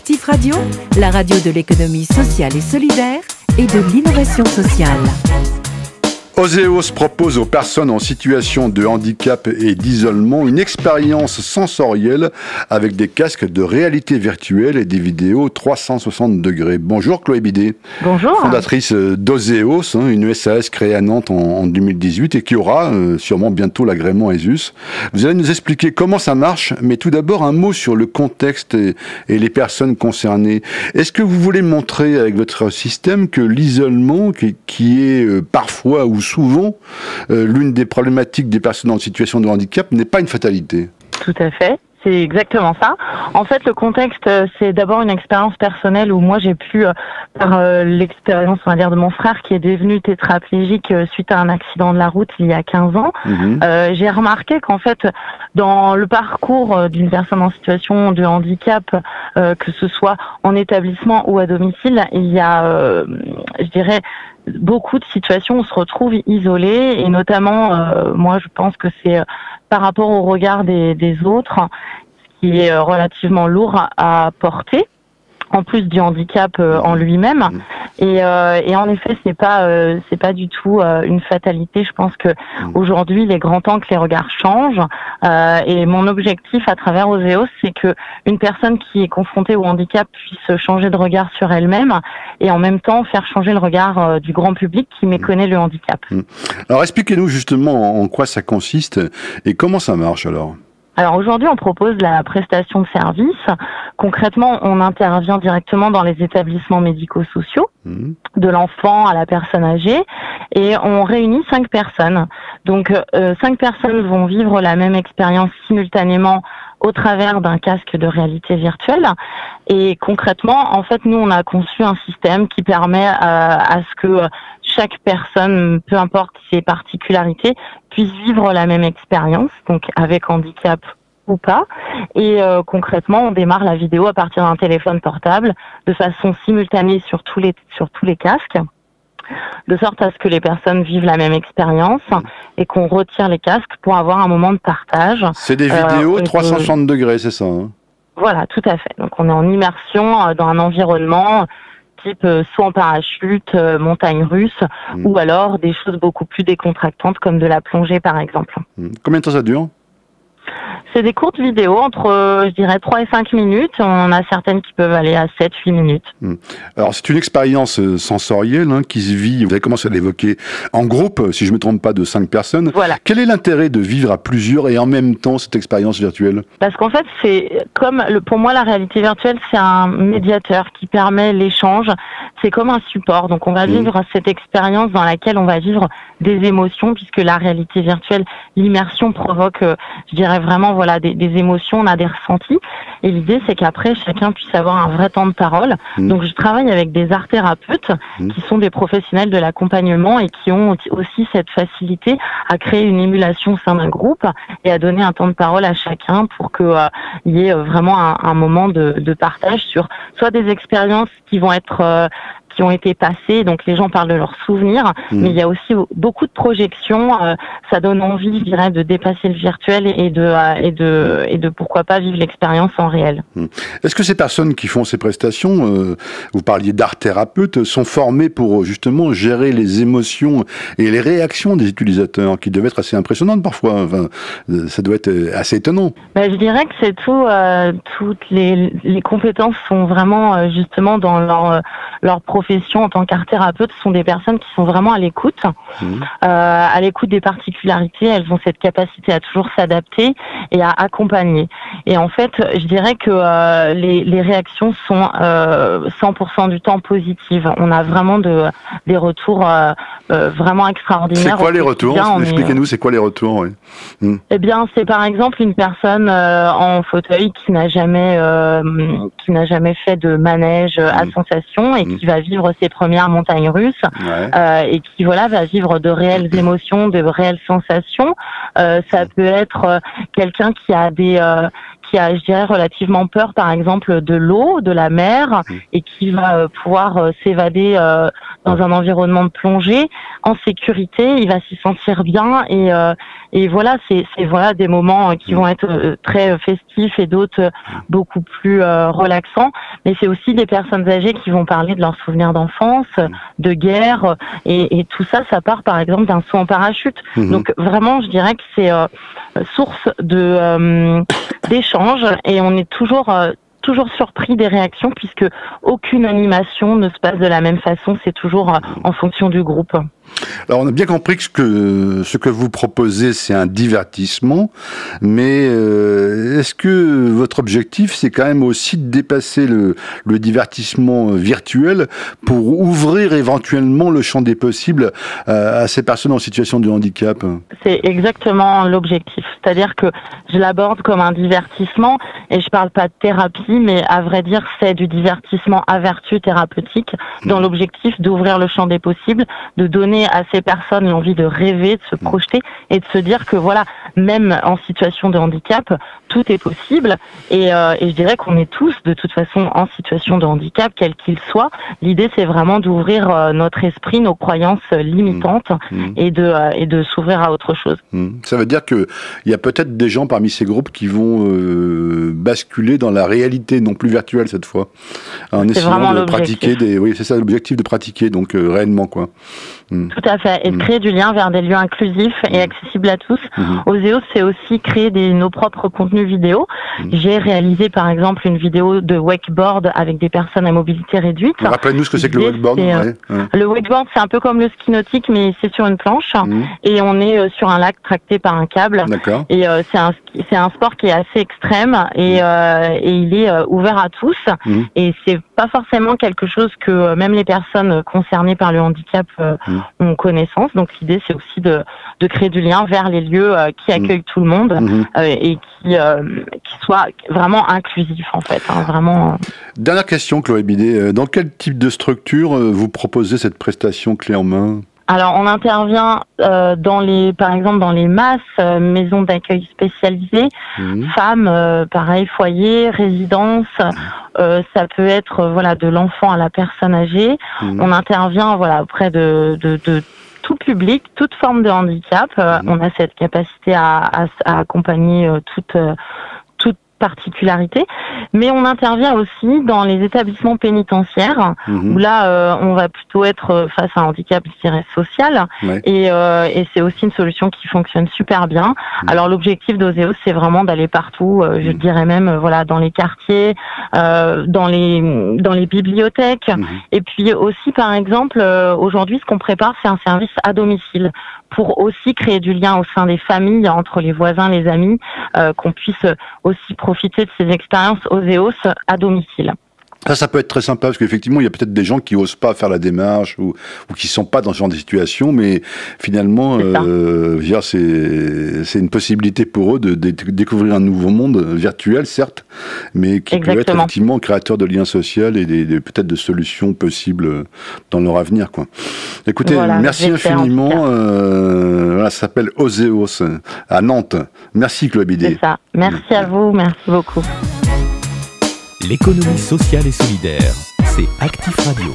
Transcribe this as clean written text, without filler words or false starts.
Actif Radio, la radio de l'économie sociale et solidaire et de l'innovation sociale. Oséos propose aux personnes en situation de handicap et d'isolement une expérience sensorielle avec des casques de réalité virtuelle et des vidéos 360 degrés. Bonjour Chloé Bidet. Bonjour. Fondatrice d'Oséos, une SAS créée à Nantes en 2018 et qui aura sûrement bientôt l'agrément ESUS. Vous allez nous expliquer comment ça marche, mais tout d'abord un mot sur le contexte et les personnes concernées. Est-ce que vous voulez montrer avec votre système que l'isolement, qui est parfois ou souvent l'une des problématiques des personnes en situation de handicap, n'est pas une fatalité? Tout à fait. C'est exactement ça. En fait, le contexte, c'est d'abord une expérience personnelle où moi j'ai pu, par l'expérience, on va dire, de mon frère qui est devenu tétraplégique suite à un accident de la route il y a 15 ans, j'ai remarqué qu'en fait, dans le parcours d'une personne en situation de handicap, que ce soit en établissement ou à domicile, il y a, je dirais, beaucoup de situations où on se retrouve isolé et notamment, moi je pense que c'est par rapport au regard des autres, ce qui est relativement lourd à porter, en plus du handicap en lui-même. Et en effet, c'est pas du tout une fatalité. Je pense que aujourd'hui, il est grand temps que les regards changent. Et mon objectif à travers Oséos, c'est que une personne qui est confrontée au handicap puisse changer de regard sur elle-même et en même temps faire changer le regard du grand public qui méconnaît le handicap. Alors expliquez-nous justement en quoi ça consiste et comment ça marche alors. Alors aujourd'hui, on propose la prestation de service. Concrètement, on intervient directement dans les établissements médico-sociaux, de l'enfant à la personne âgée, et on réunit 5 personnes. Donc 5 personnes vont vivre la même expérience simultanément au travers d'un casque de réalité virtuelle. Et concrètement, en fait, nous, on a conçu un système qui permet à ce que chaque personne, peu importe ses particularités, puisse vivre la même expérience, donc avec handicap ou pas. Et concrètement, on démarre la vidéo à partir d'un téléphone portable de façon simultanée sur tous les casques, de sorte à ce que les personnes vivent la même expérience et qu'on retire les casques pour avoir un moment de partage. C'est des vidéos 360 degrés, c'est ça, hein? Voilà, tout à fait. Donc on est en immersion dans un environnement type saut en parachute, montagne russe, ou alors des choses beaucoup plus décontractantes comme de la plongée par exemple. Combien de temps ça dure ? C'est des courtes vidéos entre, je dirais, 3 et 5 minutes. On a certaines qui peuvent aller à 7-8 minutes. Alors, c'est une expérience sensorielle qui se vit, vous avez commencé à l'évoquer, en groupe, si je ne me trompe pas, de 5 personnes. Voilà. Quel est l'intérêt de vivre à plusieurs et en même temps cette expérience virtuelle ? Parce qu'en fait, c'est comme, pour moi, la réalité virtuelle, c'est un médiateur qui permet l'échange. C'est comme un support. Donc, on va vivre cette expérience dans laquelle on va vivre des émotions, puisque la réalité virtuelle, l'immersion provoque, je dirais vraiment, voilà, des émotions, on a des ressentis. Et l'idée, c'est qu'après, chacun puisse avoir un vrai temps de parole. Donc, je travaille avec des art-thérapeutes qui sont des professionnels de l'accompagnement et qui ont aussi cette facilité à créer une émulation au sein d'un groupe et à donner un temps de parole à chacun pour que il y ait vraiment un moment de partage sur soit des expériences qui vont être qui ont été passées, donc les gens parlent de leurs souvenirs, mais il y a aussi beaucoup de projections, ça donne envie, je dirais, de dépasser le virtuel et de pourquoi pas vivre l'expérience en réel. Est-ce que ces personnes qui font ces prestations, vous parliez d'art thérapeute, sont formées pour justement gérer les émotions et les réactions des utilisateurs, qui doivent être assez impressionnantes parfois, enfin, ça doit être assez étonnant. Je dirais que c'est tout, toutes les compétences sont vraiment justement dans leur profession en tant qu'art thérapeute. Ce sont des personnes qui sont vraiment à l'écoute des particularités. Elles ont cette capacité à toujours s'adapter et à accompagner. Et en fait, je dirais que les réactions sont 100% du temps positives. On a vraiment des retours vraiment extraordinaires. C'est quoi les retours ? Expliquez-nous, c'est quoi les retours ? Eh bien, c'est par exemple une personne en fauteuil qui n'a jamais fait de manège à sensation et qui va vivre ses premières montagnes russes et qui va vivre de réelles émotions, de réelles sensations. Ça peut être quelqu'un qui a je dirais, relativement peur, par exemple, de l'eau, de la mer, et qui va pouvoir s'évader dans un environnement de plongée en sécurité. Il va s'y sentir bien et voilà, c'est voilà des moments qui vont être très festifs et d'autres beaucoup plus relaxants. mais c'est aussi des personnes âgées qui vont parler de leurs souvenirs d'enfance, de guerre, et tout ça, ça part par exemple d'un saut en parachute. Donc vraiment, je dirais que c'est source d'échanges, et on est toujours surpris des réactions, puisque aucune animation ne se passe de la même façon, c'est toujours en fonction du groupe. Alors on a bien compris que ce que vous proposez, c'est un divertissement, mais est-ce que votre objectif, c'est quand même aussi de dépasser le divertissement virtuel pour ouvrir éventuellement le champ des possibles à ces personnes en situation de handicap? C'est exactement l'objectif, c'est-à-dire que je l'aborde comme un divertissement, et je parle pas de thérapie, mais à vrai dire, c'est du divertissement à vertu thérapeutique, dans l'objectif d'ouvrir le champ des possibles, de donner à ces personnes l'envie de rêver, de se projeter et de se dire que voilà, même en situation de handicap, tout est possible. Et je dirais qu'on est tous de toute façon en situation de handicap, quel qu'il soit. L'idée, c'est vraiment d'ouvrir notre esprit, nos croyances limitantes et de s'ouvrir à autre chose. Ça veut dire qu'il y a peut-être des gens parmi ces groupes qui vont basculer dans la réalité, non plus virtuelle cette fois, en essayant de pratiquer oui, c'est ça l'objectif, de pratiquer donc réellement, quoi. Tout à fait, et de créer du lien vers des lieux inclusifs et accessibles à tous. Oséos, c'est aussi créer nos propres contenus vidéo. J'ai réalisé par exemple une vidéo de wakeboard avec des personnes à mobilité réduite. Rappelez-nous ce que c'est que le wakeboard. Le wakeboard, c'est un peu comme le ski nautique, mais c'est sur une planche, et on est sur un lac tracté par un câble. Et c'est un sport qui est assez extrême, et il est ouvert à tous, et c'est pas forcément quelque chose que même les personnes concernées par le handicap ont connaissance. Donc l'idée, c'est aussi de créer du lien vers les lieux qui accueillent tout le monde et qui soient vraiment inclusifs, en fait. Vraiment. Dernière question, Chloé Bidet. Dans quel type de structure vous proposez cette prestation clé en main? Alors, on intervient par exemple dans les MAS, maisons d'accueil spécialisées, femmes, pareil, foyer, résidence. Ça peut être de l'enfant à la personne âgée. On intervient auprès de tout public, toute forme de handicap. On a cette capacité à accompagner toute particularité, mais on intervient aussi dans les établissements pénitentiaires où là on va plutôt être face à un handicap, je dirais, social, et c'est aussi une solution qui fonctionne super bien. Alors l'objectif d'Oséos, c'est vraiment d'aller partout, je dirais même dans les quartiers, dans les bibliothèques, et puis aussi par exemple aujourd'hui ce qu'on prépare, c'est un service à domicile pour aussi créer du lien au sein des familles, entre les voisins, les amis, qu'on puisse aussi profiter de ces expériences Oséos à domicile. Ça peut être très sympa, parce qu'effectivement, il y a peut-être des gens qui osent pas faire la démarche ou qui sont pas dans ce genre de situation, mais finalement, c'est une possibilité pour eux de découvrir un nouveau monde virtuel, certes, mais qui peut être effectivement créateur de liens sociaux et peut-être de solutions possibles dans leur avenir, quoi. Écoutez, merci infiniment. Ça s'appelle Oséos à Nantes. Merci, Chloé Bidet. C'est ça. Merci à vous. Merci beaucoup. L'économie sociale et solidaire, c'est Actif Radio.